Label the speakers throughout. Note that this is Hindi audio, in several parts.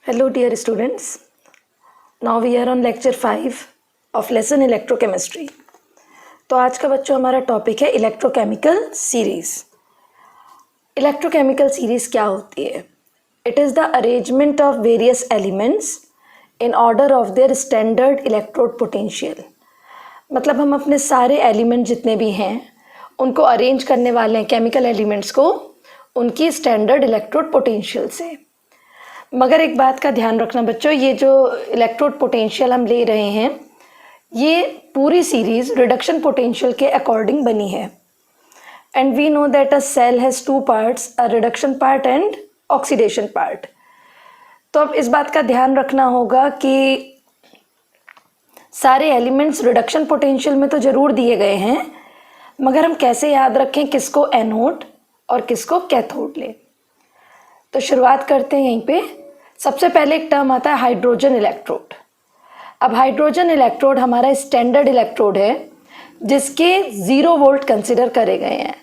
Speaker 1: Hello dear students, now we are on lecture 5 of lesson electrochemistry. तो आज का बच्चों हमारा टॉपिक है इलेक्ट्रोकेमिकल सीरीज़। इलेक्ट्रोकेमिकल सीरीज़ क्या होती है? It is the arrangement of various elements in order of their standard electrode potential. मतलब हम अपने सारे एलिमेंट जितने भी हैं उनको अरेंज करने वाले हैं, केमिकल एलिमेंट्स को उनकी स्टैंडर्ड इलेक्ट्रोड पोटेंशियल से। मगर एक बात का ध्यान रखना बच्चों, ये जो इलेक्ट्रोड पोटेंशियल हम ले रहे हैं ये पूरी सीरीज़ रिडक्शन पोटेंशियल के अकॉर्डिंग बनी है। And we know that a cell has two parts, a reduction part and oxidation part. तो अब इस बात का ध्यान रखना होगा कि सारे एलिमेंट्स रिडक्शन पोटेंशियल में तो ज़रूर दिए गए हैं, मगर हम कैसे याद रखें किसको एनोड और किसको कैथोड लें। तो शुरुआत करते हैं यहीं पे। सबसे पहले एक टर्म आता है हाइड्रोजन इलेक्ट्रोड। अब हाइड्रोजन इलेक्ट्रोड हमारा स्टैंडर्ड इलेक्ट्रोड है जिसके 0 वोल्ट कंसिडर करे गए हैं,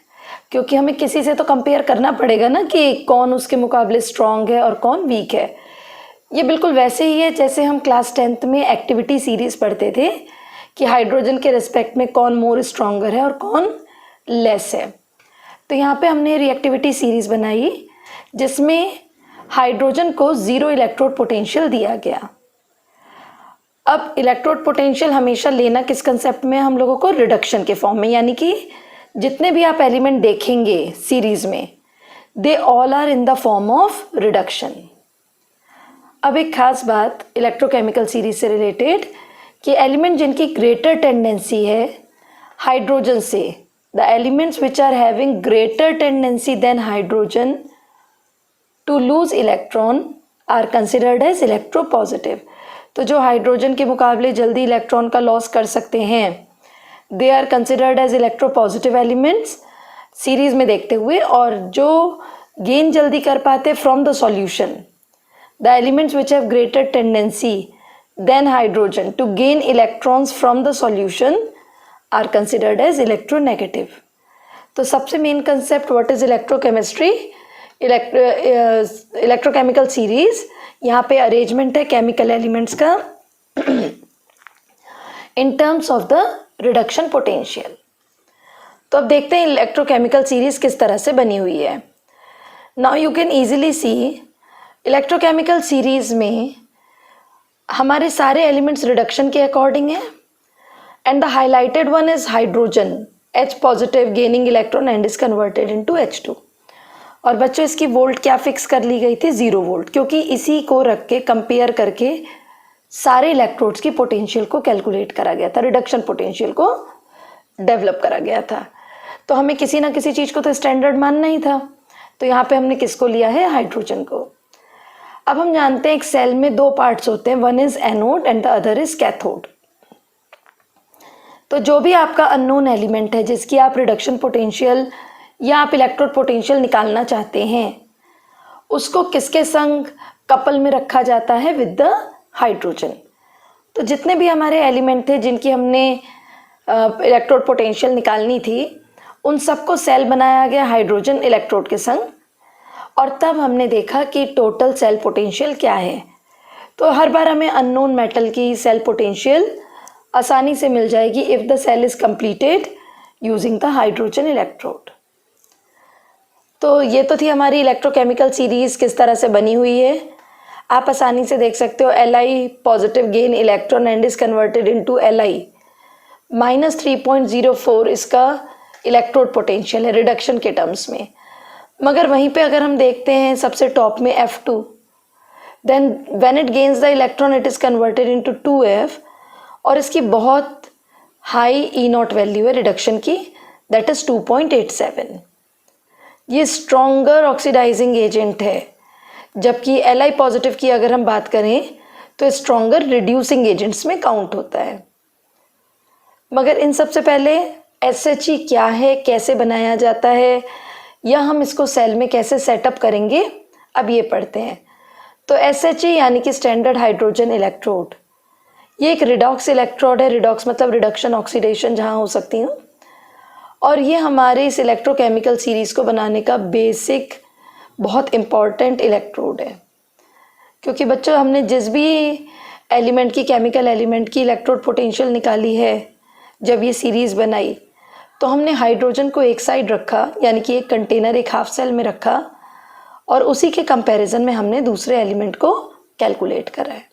Speaker 1: क्योंकि हमें किसी से तो कंपेयर करना पड़ेगा ना कि कौन उसके मुकाबले स्ट्रॉन्ग है और कौन वीक है। ये बिल्कुल वैसे ही है जैसे हम क्लास 10th में एक्टिविटी सीरीज़ पढ़ते थे कि हाइड्रोजन के रिस्पेक्ट में कौन मोर स्ट्रॉन्गर है और कौन लेस है। तो यहाँ पे हमने रिएक्टिविटी सीरीज़ बनाई जिसमें हाइड्रोजन को 0 इलेक्ट्रोड पोटेंशियल दिया गया। अब इलेक्ट्रोड पोटेंशियल हमेशा लेना किस कंसेप्ट में, हम लोगों को रिडक्शन के फॉर्म में, यानी कि जितने भी आप एलिमेंट देखेंगे सीरीज में they all are in the form of reduction. अब एक खास बात इलेक्ट्रोकेमिकल सीरीज से रिलेटेड कि एलिमेंट जिनकी ग्रेटर टेंडेंसी है हाइड्रोजन से, the elements which are having greater tendency than hydrogen to lose electron are considered as electropositive. तो जो हाइड्रोजन के मुकाबले जल्दी इलेक्ट्रॉन का लॉस कर सकते हैं they are considered as electropositive elements series में देखते हुए, और जो गेन जल्दी कर पाते from the solution, the elements which have greater tendency than hydrogen to gain electrons from the solution are considered as electronegative. तो सबसे main concept what is electrochemistry, electrochemical series, यहाँ पे अरेंजमेंट है केमिकल एलिमेंट्स का in terms of the reduction potential. तो अब देखते हैं इलेक्ट्रोकेमिकल सीरीज किस तरह से बनी हुई है। Now you can easily C electrochemical series में हमारे सारे एलिमेंट्स रिडक्शन के अकॉर्डिंग है and the highlighted one is hydrogen H positive gaining electron and is converted into H2। और बच्चों इसकी वोल्ट क्या फिक्स कर ली गई थी, 0 वोल्ट, क्योंकि इसी को रख के कंपेयर करके सारे इलेक्ट्रोड्स की पोटेंशियल को कैलकुलेट करा गया था, रिडक्शन पोटेंशियल को डेवलप करा गया था। तो हमें किसी ना किसी चीज़ को तो स्टैंडर्ड मानना ही था, तो यहाँ पे हमने किसको लिया है, हाइड्रोजन को। अब हम जानते हैं एक सेल में 2 पार्ट्स होते हैं, one is anode and the other is cathode. तो जो भी आपका अननोन एलिमेंट है जिसकी आप रिडक्शन पोटेंशियल या आप इलेक्ट्रोड पोटेंशियल निकालना चाहते हैं उसको किसके संग कपल में रखा जाता है, विद द हाइड्रोजन। तो जितने भी हमारे एलिमेंट थे जिनकी हमने इलेक्ट्रोड पोटेंशियल निकालनी थी उन सबको सेल बनाया गया हाइड्रोजन इलेक्ट्रोड के संग, और तब हमने देखा कि टोटल सेल पोटेंशियल क्या है। तो हर बार हमें अननोन मेटल की सेल पोटेंशियल आसानी से मिल जाएगी if the cell is completed using the hydrogen electrode. तो ये तो थी हमारी इलेक्ट्रोकेमिकल सीरीज़ किस तरह से बनी हुई है। आप आसानी से देख सकते हो Li positive gain electron and is converted into Li -3.04 इसका इलेक्ट्रोड पोटेंशियल है रिडक्शन के टर्म्स में। मगर वहीं पे अगर हम देखते हैं सबसे टॉप में F2, then when it gains the electron it is converted into 2F, और इसकी बहुत हाई E0 वैल्यू है रिडक्शन की, दैट इज़ 2.87। ये स्ट्रॉन्गर ऑक्सीडाइजिंग एजेंट है, जबकि Li पॉजिटिव की अगर हम बात करें तो स्ट्रॉन्गर रिड्यूसिंग एजेंट्स में काउंट होता है। मगर इन सबसे पहले SHE क्या है, कैसे बनाया जाता है, या हम इसको सेल में कैसे सेटअप करेंगे, अब ये पढ़ते हैं। तो SHE यानी कि स्टैंडर्ड हाइड्रोजन इलेक्ट्रोड, ये एक रिडॉक्स इलेक्ट्रोड है। रिडॉक्स मतलब रिडक्शन ऑक्सीडेशन जहाँ हो सकती हूँ, और ये हमारे इस इलेक्ट्रोकेमिकल सीरीज़ को बनाने का बेसिक बहुत इम्पॉर्टेंट इलेक्ट्रोड है। क्योंकि बच्चों हमने जिस भी एलिमेंट की, केमिकल एलिमेंट की इलेक्ट्रोड पोटेंशियल निकाली है, जब ये सीरीज़ बनाई तो हमने हाइड्रोजन को एक साइड रखा, यानी कि एक कंटेनर, एक हाफ सेल में रखा, और उसी के कंपैरिजन में हमने दूसरे एलिमेंट को कैलकुलेट करा है।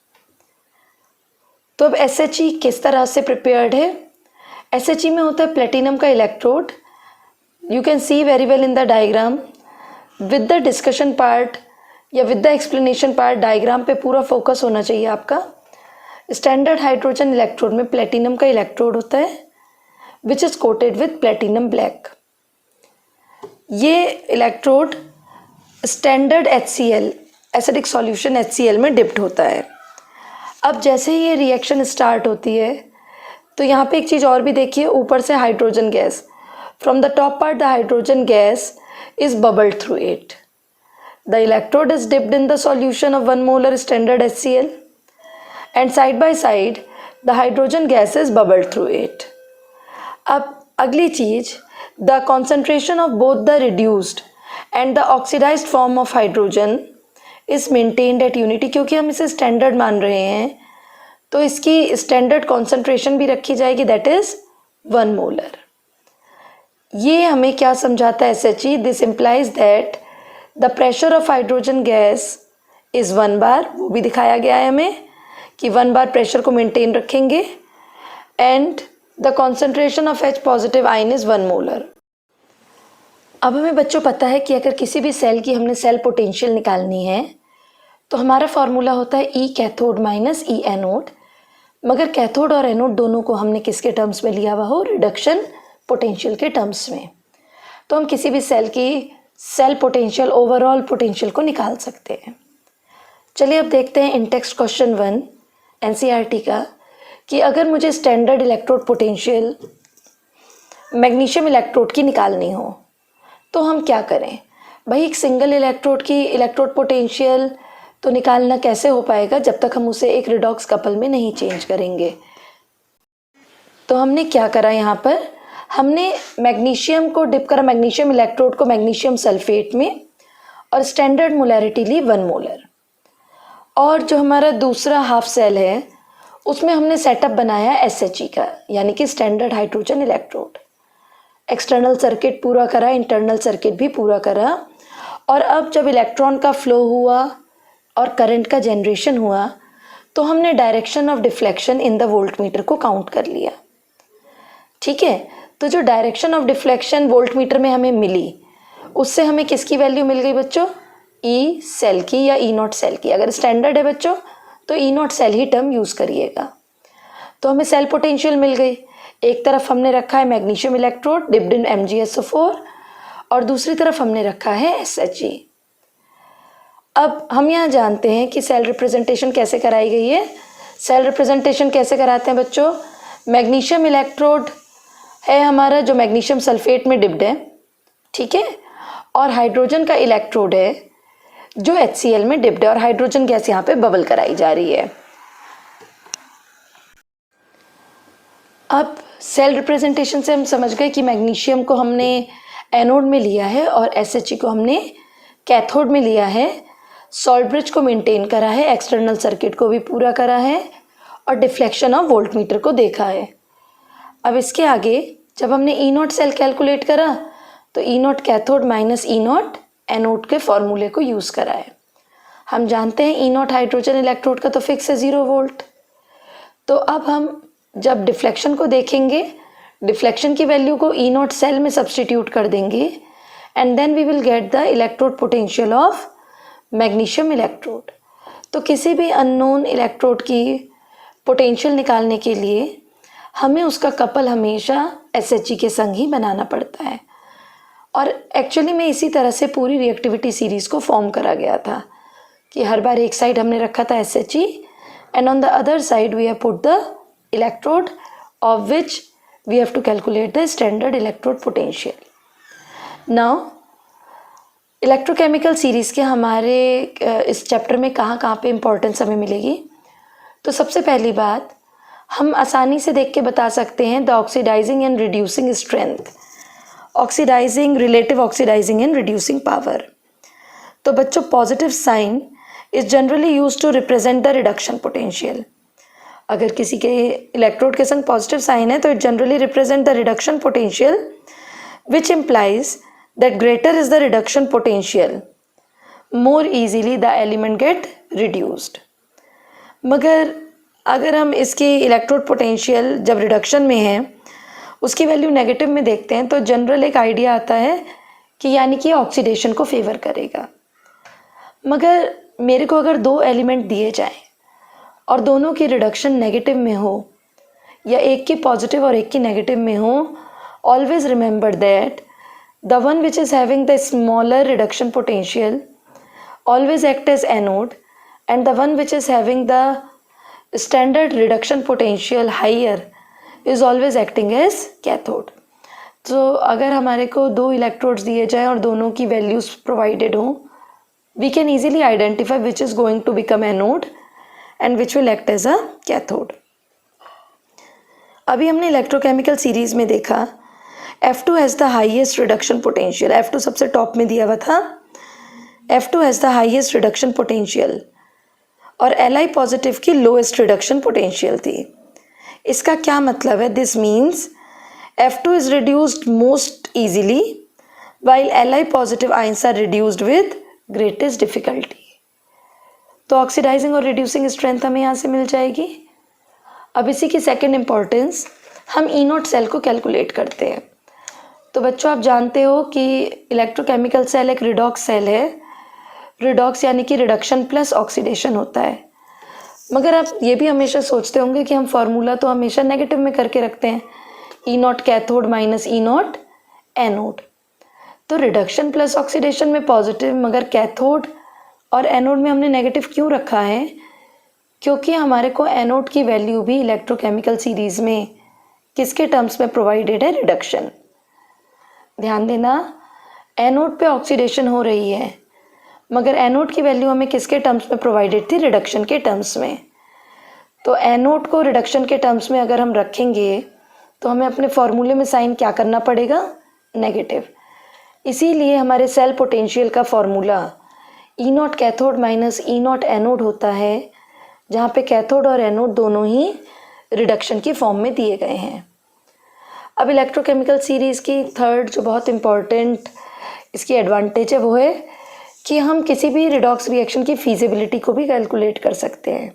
Speaker 1: तो अब SHE किस तरह से प्रिपेयर्ड है? SHE में होता है प्लेटिनम का electrode. You can see very well in the diagram with the discussion part या with the explanation part. Diagram पे पूरा फोकस होना चाहिए आपका। स्टैंडर्ड हाइड्रोजन इलेक्ट्रोड में प्लेटिनम का इलेक्ट्रोड होता है which is coated with platinum black. ये electrode standard HCl, acidic solution HCl में डिप्ड होता है। अब जैसे ही ये रिएक्शन स्टार्ट होती है तो यहाँ पे एक चीज़ और भी देखिए, ऊपर से hydrogen gas, from the top part the hydrogen gas is bubbled through it. The electrode is dipped in the solution of 1 molar standard HCl and side by side the hydrogen gas is bubbled through it. अब अगली चीज, the concentration of both the reduced and the oxidized form of hydrogen is maintained at unity। क्योंकि हम इसे स्टैंडर्ड मान रहे हैं तो इसकी स्टैंडर्ड कॉन्सेंट्रेशन भी रखी जाएगी, दैट इज 1 मोलर। ये हमें क्या समझाता है SHE? This implies that the pressure of hydrogen gas is 1 बार, वो भी दिखाया गया है हमें कि 1 बार प्रेशर को मेंटेन रखेंगे, and the concentration of H positive ion is 1 molar. अब हमें बच्चों पता है कि अगर किसी भी सेल की हमने सेल पोटेंशियल निकालनी है तो हमारा फॉर्मूला होता है E cathode minus E anode. मगर कैथोड और एनोड दोनों को हमने किसके टर्म्स में लिया हुआ हो? रिडक्शन पोटेंशियल के टर्म्स में। तो हम किसी भी सेल की सेल पोटेंशियल, ओवरऑल पोटेंशियल को निकाल सकते हैं। चलिए अब देखते हैं इन टेक्स्ट क्वेश्चन 1 NCERT का, कि अगर मुझे standard electrode potential magnesium electrode की निकालनी हो तो हम क्या करें? भाई एक सिंगल इलेक्ट्रोड की इलेक्ट्रोड पोटेंशियल तो निकालना कैसे हो पाएगा जब तक हम उसे एक रिडॉक्स कपल में नहीं चेंज करेंगे। तो हमने क्या करा, यहाँ पर हमने मैग्नीशियम को डिप करा, मैग्नीशियम इलेक्ट्रोड को मैग्नीशियम सल्फेट में, और स्टैंडर्ड मोलैरिटी ली 1 मोलर। और जो हमारा दूसरा हाफ सेल है उसमें हमने सेटअप बनाया SHE का, यानी कि standard hydrogen electrode. External circuit पूरा करा, इंटरनल सर्किट भी पूरा करा। और अब जब इलेक्ट्रॉन का फ्लो हुआ और करंट का जनरेशन हुआ तो हमने direction of deflection in the voltmeter को काउंट कर लिया। ठीक है, तो जो डायरेक्शन ऑफ डिफ्लेक्शन वोल्टमीटर में हमें मिली उससे हमें किसकी वैल्यू मिल गई बच्चों? E सेल की या E0 सेल की। अगर स्टैंडर्ड है बच्चों तो E0 सेल ही टर्म यूज़ करिएगा। तो हमें सेल पोटेंशियल मिल गई। एक तरफ हमने रखा है magnesium electrode dipped in MgSO4 और दूसरी तरफ हमने रखा है SHE। अब हम यहाँ जानते हैं कि सेल रिप्रेजेंटेशन कैसे कराई गई है। सेल रिप्रेजेंटेशन कैसे कराते हैं बच्चों? मैग्नीशियम इलेक्ट्रोड है हमारा जो मैग्नीशियम सल्फेट में डिप्ड है, ठीक है, और हाइड्रोजन का इलेक्ट्रोड है जो HCl में डिप्ड है, और हाइड्रोजन गैस यहाँ पे बबल कराई जा रही है। अब सेल रिप्रेजेंटेशन से हम समझ गए कि मैग्नीशियम को हमने एनोड में लिया है और SHE को हमने कैथोड में लिया है। सॉल्ट ब्रिज को मेंटेन करा है, एक्सटर्नल सर्किट को भी पूरा करा है, और डिफ्लेक्शन ऑफ वोल्टमीटर को देखा है। अब इसके आगे जब हमने E0 सेल कैलकुलेट करा तो E0 cathode minus E0 anode के फॉर्मूले को यूज़ करा है। हम जानते हैं E0 हाइड्रोजन इलेक्ट्रोड का तो फिक्स है 0 वोल्ट। तो अब हम जब डिफ्लेक्शन को देखेंगे, डिफ्लेक्शन की वैल्यू को E0 सेल में सब्सटीट्यूट कर देंगे, and then we will get the electrode potential of magnesium electrode. तो किसी भी अननोन इलेक्ट्रोड की पोटेंशियल निकालने के लिए हमें उसका कपल हमेशा SHE के संग ही बनाना पड़ता है। और एक्चुअली में इसी तरह से पूरी रिएक्टिविटी सीरीज़ को फॉर्म करा गया था कि हर बार एक साइड हमने रखा था SHE and on the other side we have put the electrode of which we have to calculate the standard electrode potential. Now electrochemical series के हमारे इस चैप्टर में कहाँ पे इम्पोर्टेंस हमें मिलेगी? तो सबसे पहली बात हम आसानी से देख के बता सकते हैं the oxidizing and reducing strength, oxidizing, relative oxidizing and reducing power. तो बच्चों positive sign is generally used to represent the reduction potential. अगर किसी के इलेक्ट्रोड के संग पॉजिटिव साइन है तो it generally represent the reduction potential, which implies that greater is the reduction potential, more easily the element get reduced. मगर अगर हम इसकी इलेक्ट्रोड पोटेंशियल जब रिडक्शन में है उसकी वैल्यू नेगेटिव में देखते हैं तो जनरल एक आइडिया आता है कि यानी कि ऑक्सीडेशन को फेवर करेगा। मगर मेरे को अगर दो एलिमेंट दिए जाएं और दोनों की रिडक्शन नेगेटिव में हो या एक की पॉजिटिव और एक की नेगेटिव में हो, always remember that the one which is having the smaller reduction potential always act as anode and the one which is having the standard reduction potential higher is always acting as cathode. तो अगर हमारे को दो इलेक्ट्रोड्स दिए जाएं और दोनों की वैल्यूज़ प्रोवाइडेड हों, we can easily identify which is going to become anode and which will act as a cathode. अभी हमने इलेक्ट्रोकेमिकल सीरीज में देखा F2 has the highest reduction potential, F2 सबसे टॉप में दिया हुआ था, F2 has the highest reduction potential और Li पॉजिटिव की लोएस्ट रिडक्शन पोटेंशियल थी। इसका क्या मतलब है? This means F2 is reduced most easily while Li positive ions are reduced with greatest difficulty. तो ऑक्सीडाइजिंग और रिड्यूसिंग स्ट्रेंथ हमें यहाँ से मिल जाएगी। अब इसी की सेकेंड इम्पॉर्टेंस, हम ई नॉट सेल को कैलकुलेट करते हैं। तो बच्चों आप जानते हो कि इलेक्ट्रोकेमिकल सेल एक रिडॉक्स सेल है। रिडॉक्स यानी कि रिडक्शन प्लस ऑक्सीडेशन होता है। मगर आप ये भी हमेशा सोचते होंगे कि हम फार्मूला तो हमेशा नेगेटिव में करके रखते हैं, E nought cathode minus E nought anode. तो रिडक्शन प्लस ऑक्सीडेशन में पॉजिटिव, मगर कैथोड और एनोड में हमने नेगेटिव क्यों रखा है? क्योंकि हमारे को एनोड की वैल्यू भी इलेक्ट्रोकेमिकल सीरीज में किसके टर्म्स में प्रोवाइडेड है? रिडक्शन। ध्यान देना, एनोड पे ऑक्सीडेशन हो रही है मगर एनोड की वैल्यू हमें किसके टर्म्स में प्रोवाइडेड थी? रिडक्शन के टर्म्स में। तो एनोड को रिडक्शन के टर्म्स में अगर हम रखेंगे तो हमें अपने फॉर्मूले में साइन क्या करना पड़ेगा? नेगेटिव। इसीलिए हमारे सेल पोटेंशियल का फॉर्मूला ई nought cathode minus E nought anode होता है, जहाँ पे कैथोड और एनोड दोनों ही रिडक्शन की फॉर्म में दिए गए हैं। अब इलेक्ट्रोकेमिकल सीरीज़ की थर्ड जो बहुत इम्पॉर्टेंट इसकी एडवांटेज है वो है कि हम किसी भी रिडॉक्स रिएक्शन की फीजिबिलिटी को भी कैलकुलेट कर सकते हैं।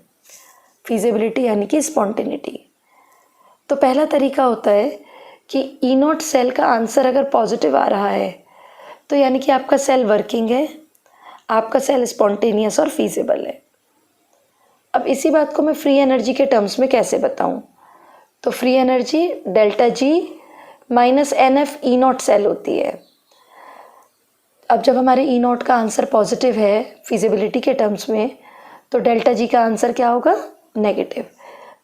Speaker 1: फीजिबिलिटी यानी कि स्पॉन्टेनिटी। तो पहला तरीका होता है कि ई नॉट सेल का आंसर अगर पॉजिटिव आ रहा है तो यानी कि आपका सेल वर्किंग है, आपका सेल स्पॉन्टेनियस और फीजिबल है। अब इसी बात को मैं फ्री एनर्जी के टर्म्स में कैसे बताऊं? तो free energy delta G minus n F E naught cell होती है। अब जब हमारे ई नॉट का आंसर पॉजिटिव है फिजिबिलिटी के टर्म्स में तो डेल्टा जी का आंसर क्या होगा? नेगेटिव।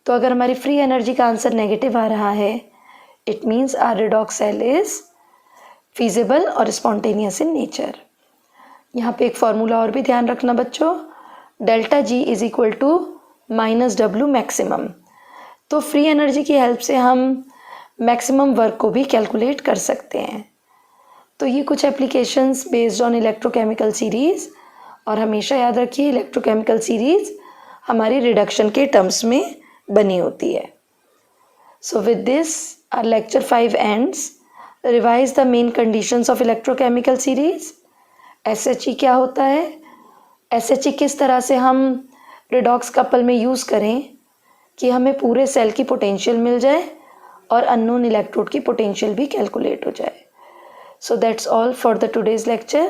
Speaker 1: तो अगर हमारी फ्री एनर्जी का आंसर नेगेटिव आ रहा है, it means our redox cell is feasible और स्पॉन्टेनियस इन नेचर। यहाँ पे एक फॉर्मूला और भी ध्यान रखना बच्चों, delta G is equal to minus W maximum. तो फ्री एनर्जी की हेल्प से हम मैक्सिमम वर्क को भी कैलकुलेट कर सकते हैं। तो ये कुछ applications based on electrochemical series, और हमेशा याद रखिए इलेक्ट्रोकेमिकल सीरीज़ हमारी रिडक्शन के टर्म्स में बनी होती है। So with this our lecture 5 ends. Revise the main conditions of electrochemical series. SHE क्या होता है, एसएचई किस तरह से हम रिडॉक्स कपल में यूज़ करें कि हमें पूरे सेल की पोटेंशियल मिल जाए और अननोन इलेक्ट्रोड की पोटेंशियल भी कैलकुलेट हो जाए। So that's all for the today's lecture.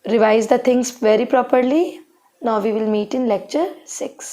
Speaker 1: Revise the things very properly. Now we will meet in lecture 6.